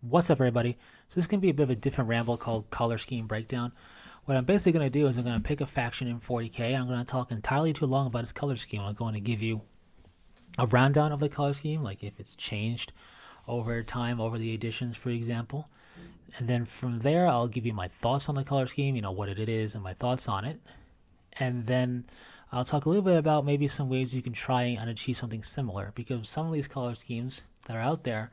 What's up, everybody? So this is going to be a bit of a different ramble called Color Scheme Breakdown. What I'm basically going to do is I'm going to pick a faction in 40k and I'm going to talk entirely too long about its color scheme. I'm going to give you a rundown of the color scheme, like if it's changed over time, over the editions, for example. And then from there, I'll give you my thoughts on the color scheme, what it is and my thoughts on it. And then I'll talk a little bit about maybe some ways you can try and achieve something similar, because some of these color schemes that are out there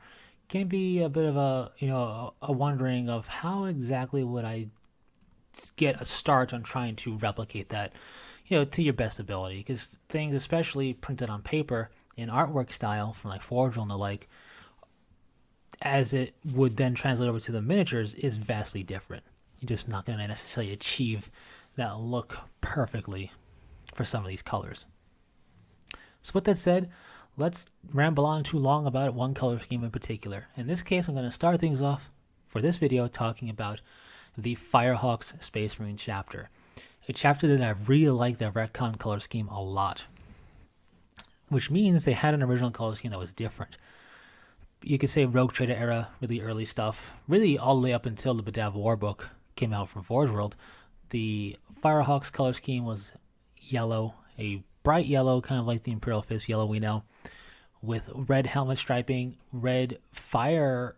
can be a bit of a wondering of how exactly would I get a start on trying to replicate that, to your best ability. Because things, especially printed on paper in artwork style from like Forge and the like, as it would then translate over to the miniatures, is vastly different. You're just not going to necessarily achieve that look perfectly for some of these colors. So with that said, let's ramble on too long about one color scheme in particular. In this case, I'm going to start things off for this video talking about the Firehawks Space Marine chapter. A chapter that I really like their retcon color scheme a lot, which means they had an original color scheme that was different. You could say Rogue Trader era, really early stuff, really all the way up until the Badav Warbook came out from Forge World. The Firehawks color scheme was yellow, a bright yellow, kind of like the Imperial Fist yellow we know, with red helmet striping, red fire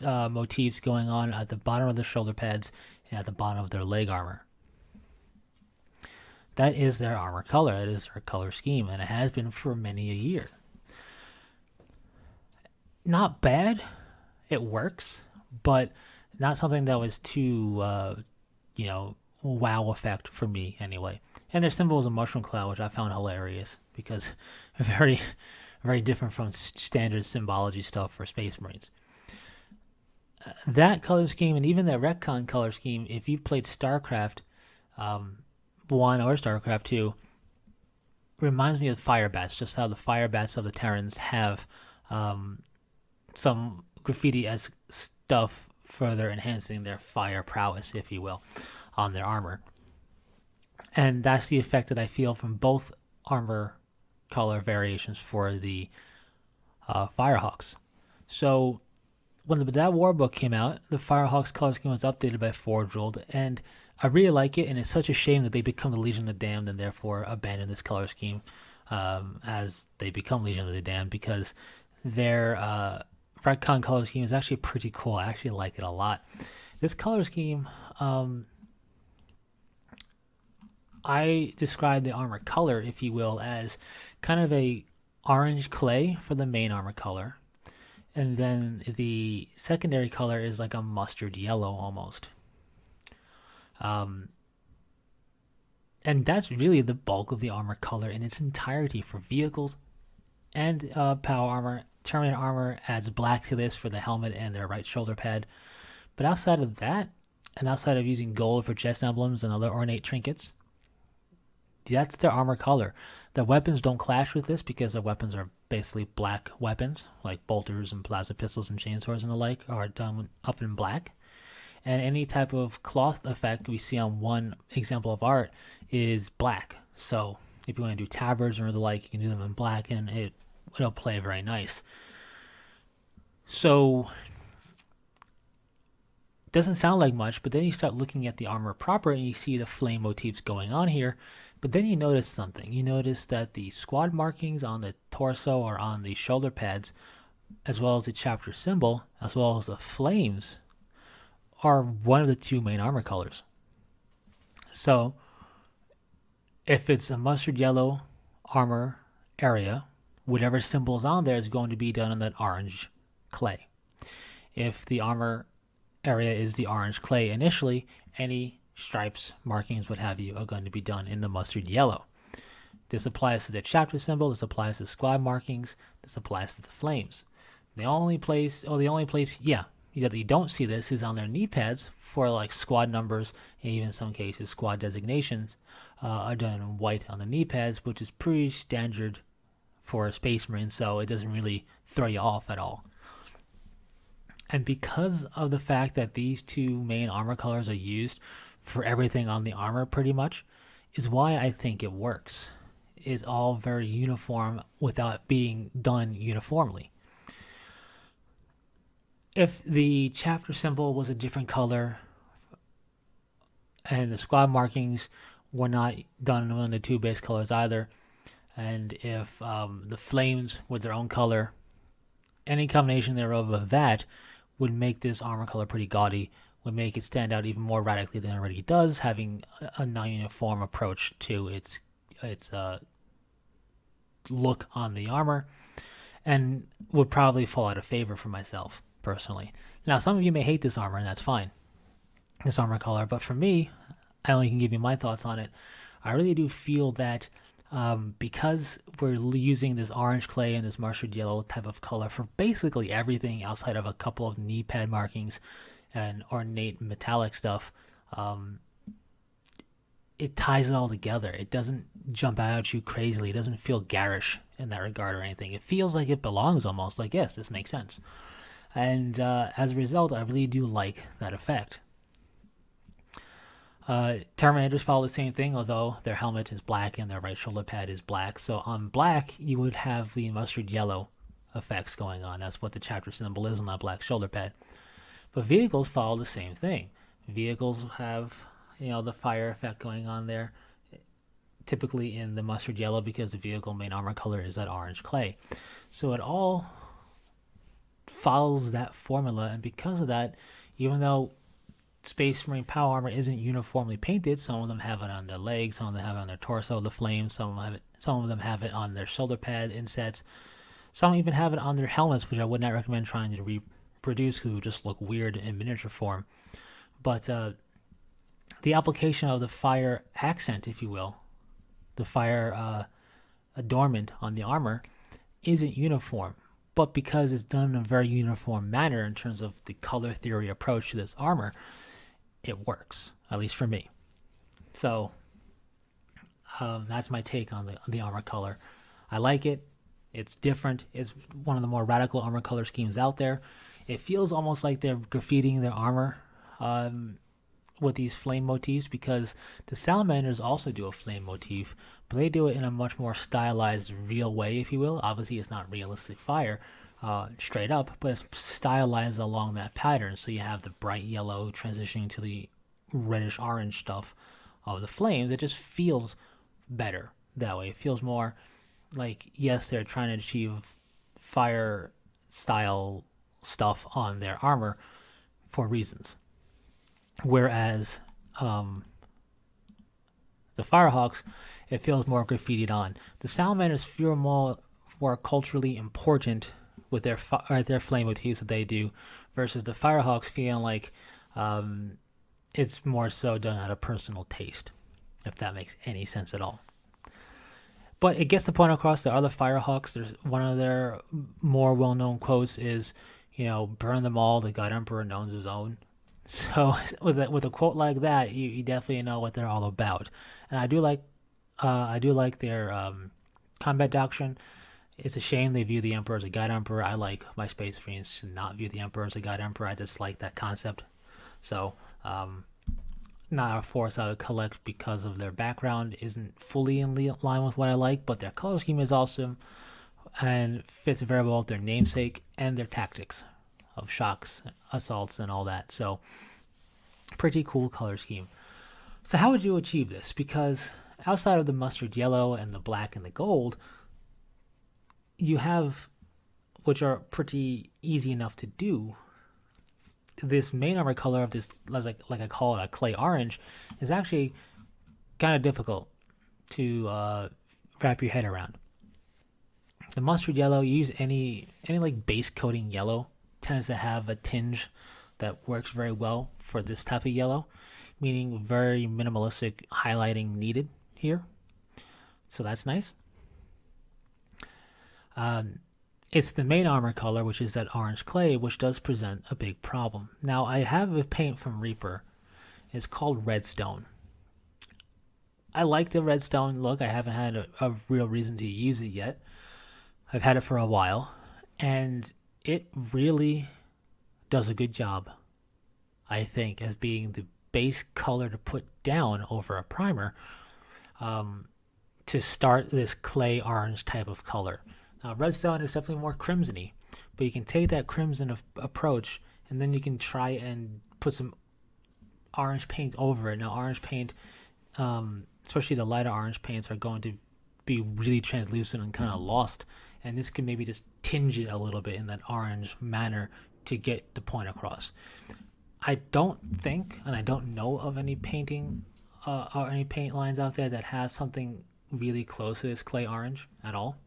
motifs going on at the bottom of the shoulder pads and at the bottom of their leg armor. That is their armor color. That is their color scheme, and it has been for many a year. Not bad. It works, but not something that was too, wow effect for me anyway. And their symbol was a mushroom cloud, which I found hilarious because very, very different from standard symbology stuff for Space Marines. That color scheme and even that retcon color scheme, if you've played StarCraft 1 or StarCraft 2, reminds me of Fire Bats, just how the Fire Bats of the Terrans have some graffiti-esque stuff further enhancing their fire prowess, if you will, on their armor. And that's the effect that I feel from both armor color variations for the Firehawks. So when the Badav Warbook came out, the Firehawks color scheme was updated by Forge World, and I really like it, and it's such a shame that they become the Legion of the Damned and therefore abandon this color scheme as they become Legion of the Damned, because their retcon color scheme is actually pretty cool. I actually like it a lot. This color scheme, I describe the armor color, if you will, as kind of a orange clay for the main armor color. And then the secondary color is like a mustard yellow almost. And that's really the bulk of the armor color in its entirety for vehicles and power armor. Terminator armor adds black to this for the helmet and their right shoulder pad. But outside of that, and outside of using gold for chest emblems and other ornate trinkets, that's their armor color. The weapons don't clash with this because the weapons are basically black weapons, like bolters and plasma pistols and chainsaws and the like are done up in black. And any type of cloth effect we see on one example of art is black. So if you want to do tabards or the like, you can do them in black and it'll play very nice. So it doesn't sound like much, but then you start looking at the armor proper and you see the flame motifs going on here. But then you notice something. You notice that the squad markings on the torso or on the shoulder pads, as well as the chapter symbol, as well as the flames, are one of the two main armor colors. So if it's a mustard yellow armor area, whatever symbol is on there is going to be done in that orange clay. If the armor area is the orange clay initially, any stripes, markings, what have you, are going to be done in the mustard yellow. This applies to the chapter symbol, this applies to squad markings, this applies to the flames. The only place that you don't see this is on their knee pads for like squad numbers, and even in some cases squad designations are done in white on the knee pads, which is pretty standard for a Space Marine, so it doesn't really throw you off at all. And because of the fact that these two main armor colors are used for everything on the armor pretty much, is why I think it works. It's all very uniform without being done uniformly. If the chapter symbol was a different color and the squad markings were not done in one of the two base colors either, and if the flames were their own color, any combination thereof of that would make this armor color pretty gaudy, would make it stand out even more radically than it already does, having a non-uniform approach to its look on the armor, and would probably fall out of favor for myself personally. Now, some of you may hate this armor, and that's fine, this armor color, but for me, I only can give you my thoughts on it. I really do feel that because we're using this orange clay and this mustard yellow type of color for basically everything outside of a couple of knee pad markings and ornate metallic stuff, it ties it all together. It doesn't jump out at you crazily. It doesn't feel garish in that regard or anything. It feels like it belongs almost. Like, yes, this makes sense. And as a result, I really do like that effect. Terminators follow the same thing, although their helmet is black and their right shoulder pad is black. So on black, you would have the mustard yellow effects going on. That's what the chapter symbol is on that black shoulder pad. But vehicles follow the same thing. Vehicles have, the fire effect going on there, typically in the mustard yellow because the vehicle main armor color is that orange clay. So it all follows that formula, and because of that, even though Space Marine Power Armor isn't uniformly painted, some of them have it on their legs, some of them have it on their torso, the flames, some of them have it on their shoulder pad insets, some even have it on their helmets, which I would not recommend trying to reproduce, who just look weird in miniature form. But the application of the fire accent, if you will, the fire adornment on the armor, isn't uniform. But because it's done in a very uniform manner in terms of the color theory approach to this armor, it works, at least for me. So that's my take on the armor color. I like it. It's different. It's one of the more radical armor color schemes out there. It feels almost like they're graffitiing their armor with these flame motifs, because the salamanders also do a flame motif, but they do it in a much more stylized, real way, if you will. Obviously, it's not realistic fire straight up, but it's stylized along that pattern. So you have the bright yellow transitioning to the reddish orange stuff of the flames. It just feels better that way. It feels more like, yes, they're trying to achieve fire style stuff on their armor for reasons. Whereas the Firehawks, it feels more graffitied on. The Salamanders feel more culturally important with their flame motifs that they do, versus the Firehawks feeling like it's more so done out of personal taste, if that makes any sense at all. But it gets the point across that other Firehawks, there's one of their more well-known quotes is, burn them all, the God Emperor knows his own. So with a quote like that, you definitely know what they're all about. And I do like their combat doctrine. It's a shame they view the Emperor as a God Emperor. I like my Space Marines to not view the Emperor as a God Emperor. I just like that concept. So not a force I would collect because of their background isn't fully in line with what I like, but their color scheme is awesome and fits very well with their namesake and their tactics of shocks, assaults, and all that. So pretty cool color scheme. So how would you achieve this? Because outside of the mustard yellow and the black and the gold, you have, which are pretty easy enough to do, this main armor color of this, like I call it, a clay orange, is actually kind of difficult to wrap your head around. The mustard yellow, you use any like base coating yellow, tends to have a tinge that works very well for this type of yellow, meaning very minimalistic highlighting needed here. So that's nice. It's the main armor color, which is that orange clay, which does present a big problem. Now, I have a paint from Reaper. It's called Redstone. I like the Redstone look. I haven't had a real reason to use it yet. I've had it for a while, and it really does a good job, I think, as being the base color to put down over a primer to start this clay orange type of color. Now, Redstone is definitely more crimsony, but you can take that crimson approach, and then you can try and put some orange paint over it. Now, orange paint, especially the lighter orange paints, are going to be really translucent and kind of lost, and this can maybe just tinge it a little bit in that orange manner to get the point across. I don't think, and I don't know of any painting or any paint lines out there that has something really close to this clay orange at all.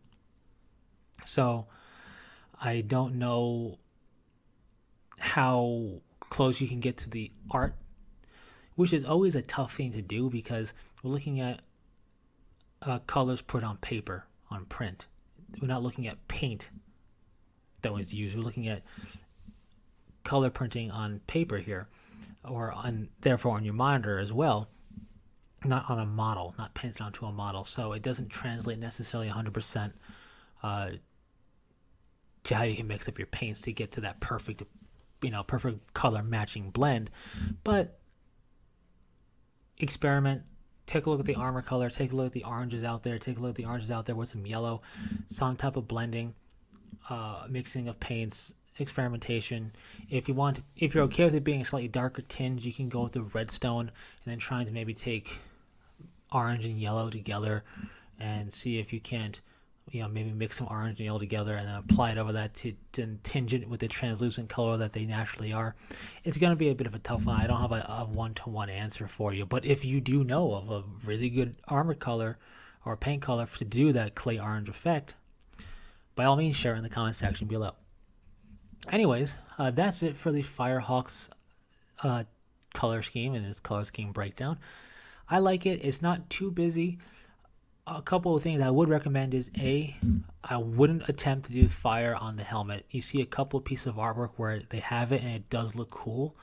So I don't know how close you can get to the art, which is always a tough thing to do because we're looking at colors put on paper, on print. We're not looking at paint that was used. We're looking at color printing on paper here, or on therefore on your monitor as well, not on a model, not painted onto a model. So it doesn't translate necessarily 100% to how you can mix up your paints to get to that perfect, perfect color matching blend. But experiment. Take a look at the armor color. Take a look at the oranges out there. Take a look at the oranges out there with some yellow, some type of blending, mixing of paints, experimentation. If you're okay with it being a slightly darker tinge, you can go with the redstone and then trying to maybe take orange and yellow together and see if you can't, maybe mix some orange and yellow together and then apply it over that to tinge it with the translucent color that they naturally are. It's going to be a bit of a tough one. I don't have a one-to-one answer for you, but if you do know of a really good armor color or paint color to do that clay orange effect, by all means share in the comment section below. Anyways, that's it for the Firehawks color scheme and its color scheme breakdown. I like it. It's not too busy. A couple of things I would recommend is I wouldn't attempt to do fire on the helmet. You see a couple of pieces of artwork where they have it and it does look cool,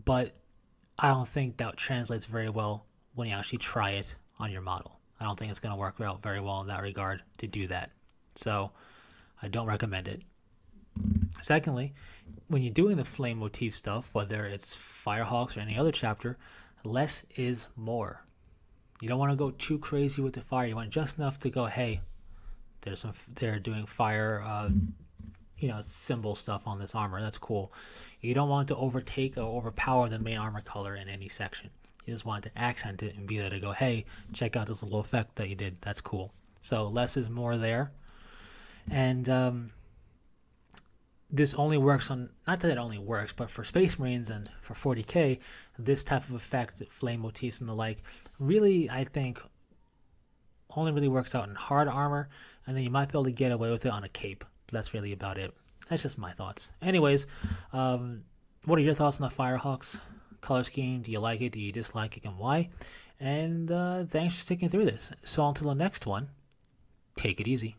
but I don't think that translates very well when you actually try it on your model. I don't think it's going to work out very well in that regard to do that. So I don't recommend it. Secondly, when you're doing the flame motif stuff, whether it's Firehawks or any other chapter, less is more. You don't want to go too crazy with the fire. You want just enough to go, hey, they're doing fire, symbol stuff on this armor. That's cool. You don't want to overtake or overpower the main armor color in any section. You just want to accent it and be there to go, hey, check out this little effect that you did. That's cool. So less is more there. And this only works on, not that it only works, but for Space Marines and for 40k, this type of effect, flame motifs and the like, really, I think, only really works out in hard armor, and then you might be able to get away with it on a cape. But that's really about it. That's just my thoughts. Anyways, what are your thoughts on the Firehawks color scheme? Do you like it? Do you dislike it, and why? And thanks for sticking through this. So until the next one, take it easy.